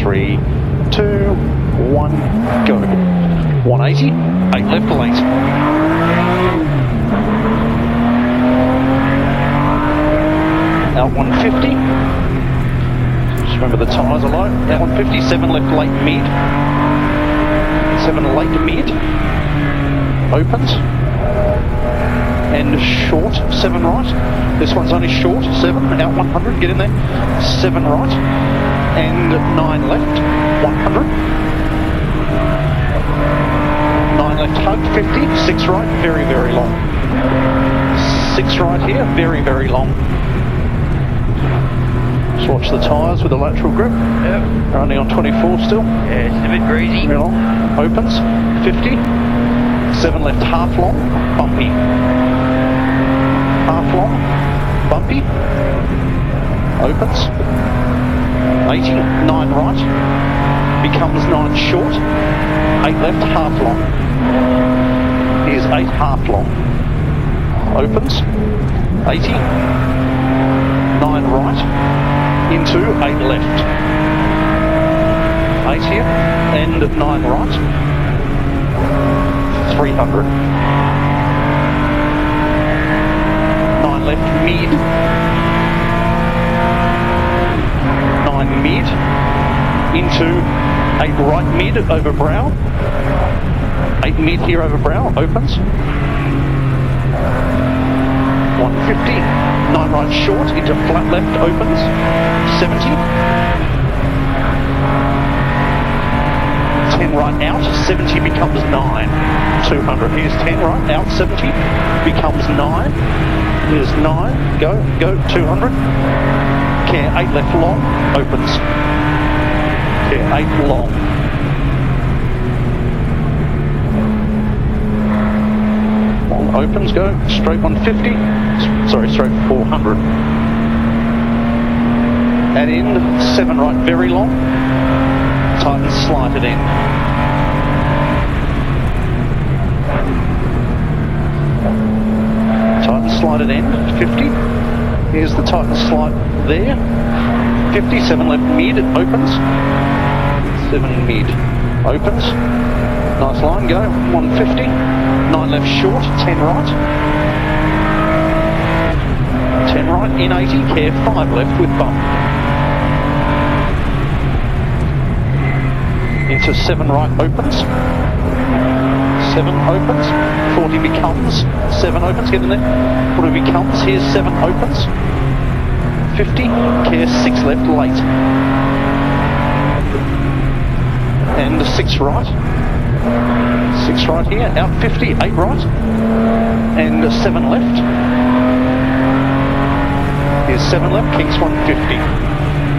3, 2, 1, go. 180, 8 left, late. Out 150. Just remember the tyres are low. Out 150, 7 left, late, mid. 7 late, mid. Opens. And short, 7 right. This one's only short, 7, out 100, get in there. 7 right. And 9 left, 100. 9 left, hug, 50. 6 right, very, very long. 6 right here, very, very long. Just watch the tyres with the lateral grip. Yep. They're only on 24 still. Yeah, it's a bit greasy. Very long. Opens, 50. 7 left, half long, bumpy. Half long, bumpy. Opens. 80, 9 right. Becomes 9 short. 8 left, half long. Here's 8 half long. Opens. 80. 9 right. Into 8 left. 8 here. And 9 right. 300. 9 left, mid. 9 mid. Into 8 right mid over brow. 8 mid here over brow. Opens. 150. 9 right short into flat left. Opens. 70. 10 right out, 70 becomes 9. 200. Here's 10 right out, 70 becomes 9. Here's 9. Go, 200. Care 8 left long, opens. Care 8 long. Long opens, go. Straight 150. Sorry, straight 400. And in 7 right, very long. Tighten slighted end. Tighten slighted end, 50. Here's the tighten slight there. 57 left mid, opens. 7 mid, opens. Nice line, go. 150. 9 left short, 10 right. 10 right, in 80, care 5 left with bump. Into 7 right, opens. 7 opens. 40 becomes 7 opens. Get in there. 40 becomes. Here's 7 opens. 50. Care 6 left, late. And 6 right. 6 right here. Out 50. 8 right. And 7 left. Here's 7 left. Kings 150.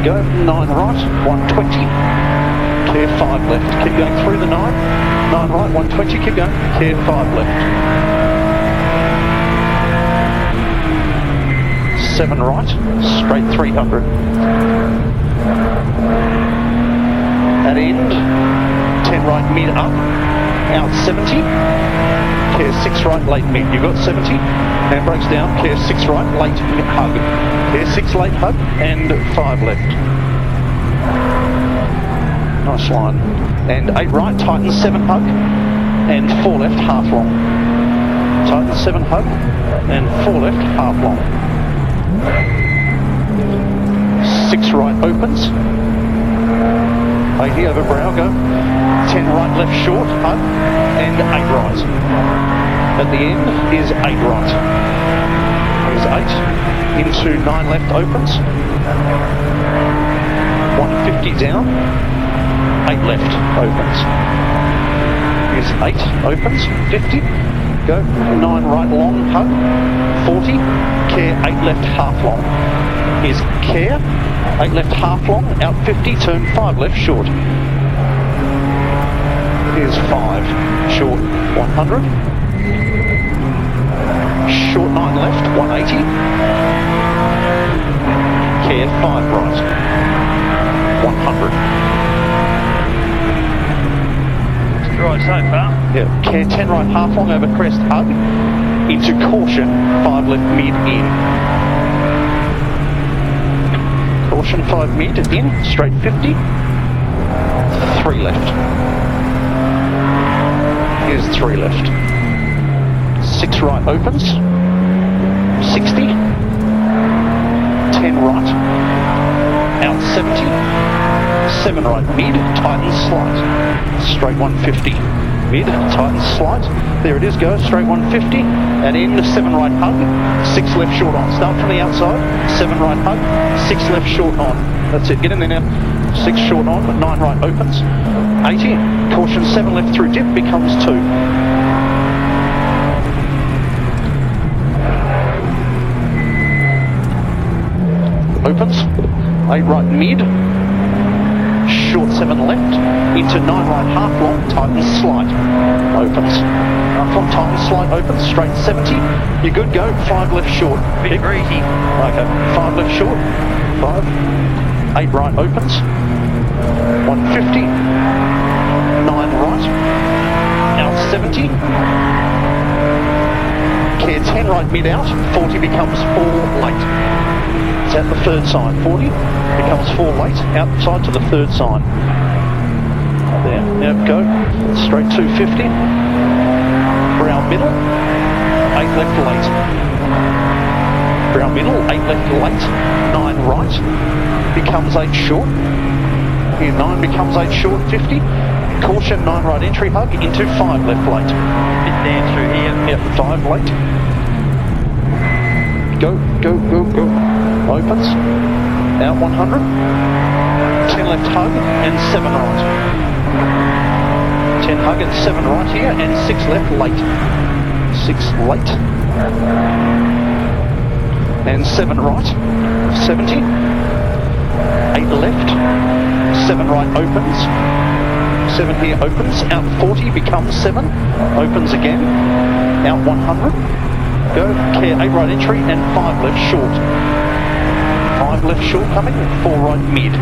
Go. 9 right. 120. Care 5 left, keep going through the 9. 9 right, 120, keep going. Care 5 left. 7 right, straight 300. At end, 10 right, mid up. Out 70. Care 6 right, late mid. You've got 70. Handbrakes down, care 6 right, late hug. Care 6 late hug, and 5 left. Nice line. And 8 right, tighten 7 hug, and 4 left, half long. Tighten 7 hug, and 4 left, half long. 6 right opens. 80 over brow, go. 10 right, left short, hug, and 8 right. At the end is 8 right. Here's 8. Into 9 left opens. 150 down. 8 left opens. Here's 8 opens. 50. Go. 9 right long hug. 40. Care 8 left half long. Here's care 8 left half long. Out 50. Turn 5 left short. Here's 5 short 100. Short 9 left 180. Care 5 right 100. Right so far. Yeah, care 10 right, half long over crest, hug. Into caution, 5 left mid in. Caution 5 mid in, straight 50. 3 left. Here's 3 left. 6 right opens. 60. 10 right. Out 70. 7 right mid, tightens slight. Straight 150. Mid, tightens slight. There it is, go, straight 150. And in, 7 right hug. 6 left short on. Start from the outside. 7 right hug. 6 left short on. That's it, get in there now. 6 short on, 9 right opens. 80. Caution 7 left through dip, becomes 2. Opens. 8 right mid. Short 7 left. Into 9 right half long. Tightens slight. Opens. From tightens slight opens. Straight 70. You're good, go. 5 left short. Bit greasy. Okay. 5 left short. 5. 8 right opens. 150. 9 right. Out 70. Care 10 right mid out. 40 becomes 4 late. It's at the third sign. 40 becomes 4 late. Outside to the third sign. There. Now go. Straight 250. Brown middle. 8 left late. Brown middle. 8 left late. 9 right. Becomes 8 short. Here 9 becomes 8 short. 50. Caution 9 right entry hug into 5 left late. Bit down through here. Yep, 5 late. Go, go, go, go. Opens. Out 100. 10 left hug and 7 right. 10 hug and 7 right here and 6 left late. 6 late. And 7 right. 70. 8 left. 7 right opens. 7 here opens. Out 40 becomes 7. Opens again. Out 100. Go, care 8 right entry and 5 left short. 5 left short coming, 4 right mid.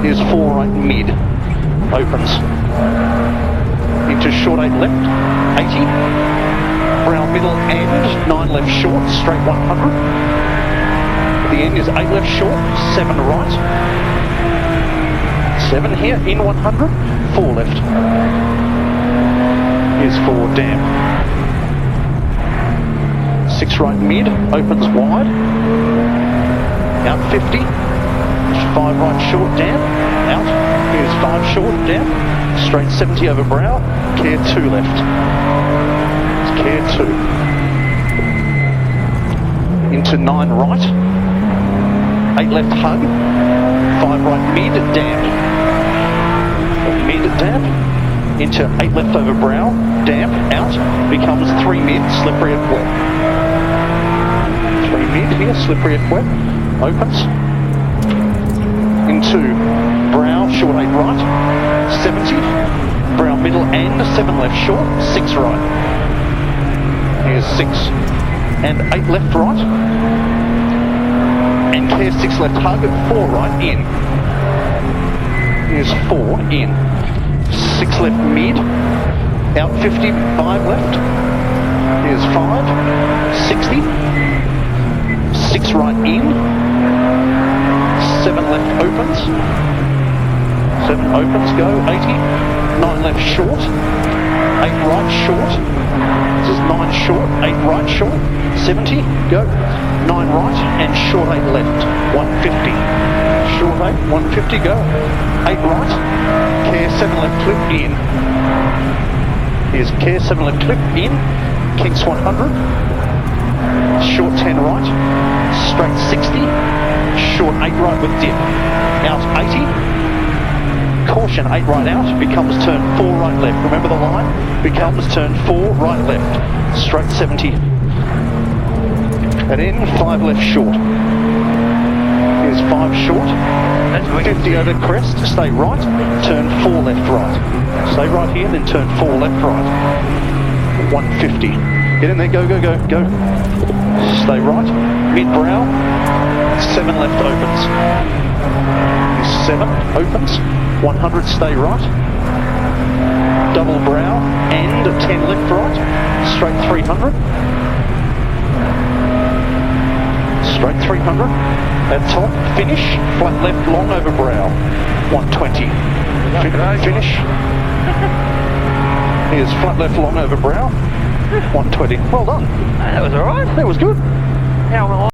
Here's 4 right mid. Opens. Into short 8 left, 80. Brown middle and 9 left short, straight 100. The end is 8 left short, 7 right. 7 here, in 100, 4 left. Here's 4 damp. 6 right mid, opens wide. Out 50. 5 right short down. Out. Here's 5 short down. Straight 70 over brow. Care 2 left. It's care 2. Into 9 right. 8 left hug. 5 right mid, damp. Mid, damp. Into 8 left over brow. Damp. Out. Becomes 3 mid, slippery at wet. 3 mid here, slippery at wet. Opens. Into brow, short 8 right. 70. Brow middle and 7 left short. 6 right. Here's 6. And 8 left right. And care 6 left hug, 4 right in. Here's 4 in. 6 left mid. Out 50, 5 left. Here's 5. 60. 6 right in. 7 left opens. 7 opens, go, 80. 9 left short. 8 right short. This is 9 short, 8 right short. 70, go. 9 right and short 8 left. 150. Short 8, 150, go. 8 right. Care 7 left clip in. Here's care 7 left clip in. Kinks 100. Short 10 right. Straight 60. Short 8 right with dip. Out 80. Caution 8 right out. Becomes turn 4 right left. Remember the line? Becomes turn 4 right left. Straight 70. And in 5 left short. Here's 5 short. That's 50 over crest. Stay right. Turn 4 left right. Stay right here, then turn 4 left right. 150. Get in there. Go, go, go, go. Stay right. Mid brow. 7 left opens. 7 opens. 100 stay right. Double brow and 10 left right. Straight 300. Straight 300. At top, finish. Flat left long over brow. 120. Finish. Here's flat left long over brow. 120. Well done. That was alright. That was good. How am I?